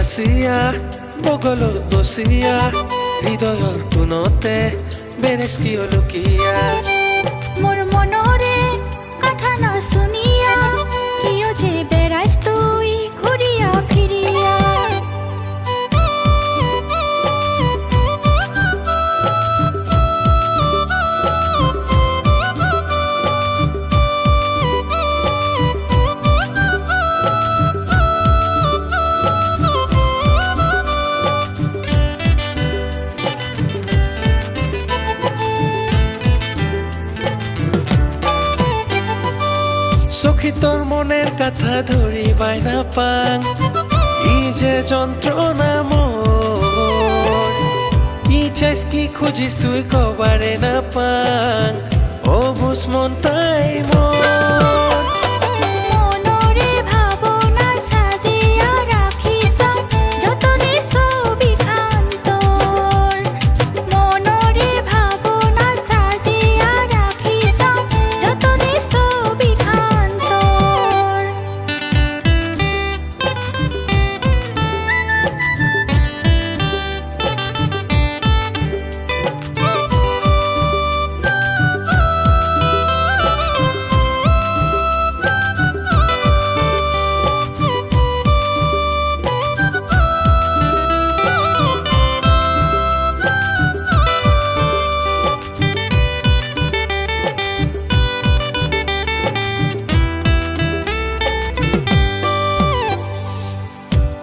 আছিয়া বগলত বচিয়া হৃদয়ৰ কোণতে বেৰেজ কিয় লুকিয়া মোৰ মনৰে কথা নশুনিয়া কিয় যে বেৰাইছ তুই ঘূৰিয়া ফিৰিয়া সখী তোর মনের কথা ধরিবাই না পাং ই যে যন্ত্রণা মোর কি চাইস কি খুঁজিস তুই কবারে না পাং ও বুঝ মন তাই মোর মনৰে ভাৱনা সাজিয়া ৰাখিছ যতনে ছবিখান তোৰ মনৰে ভাৱনা সাজিয়া ৰাখিছ যতনে ছবিখান তোৰ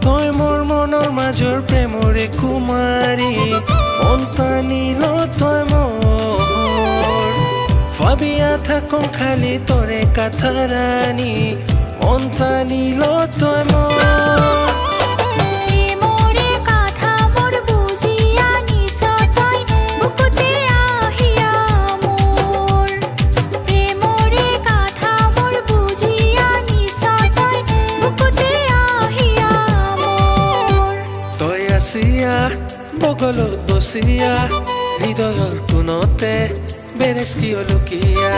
তই মোৰ মনৰ মাজৰ প্ৰেমৰে কুমাৰী মন টানিল তই মোৰ ভাবিয়া থাকোঁ খালি তৰে কথা ৰাণী মন টানিল তই মোৰ প্ৰেমৰে কথা মোৰ বুজিয়া নিছ তই বুকুতে আহিয়া মোৰ প্ৰেমৰে কথা মোৰ বুজিয়া নিছ তই বুকুতে আহিয়া মোৰ তই আছিয়া বগলত বচিয়া হৃদয়ৰ কোণতে বেৰেজ কিয় লুকিয়া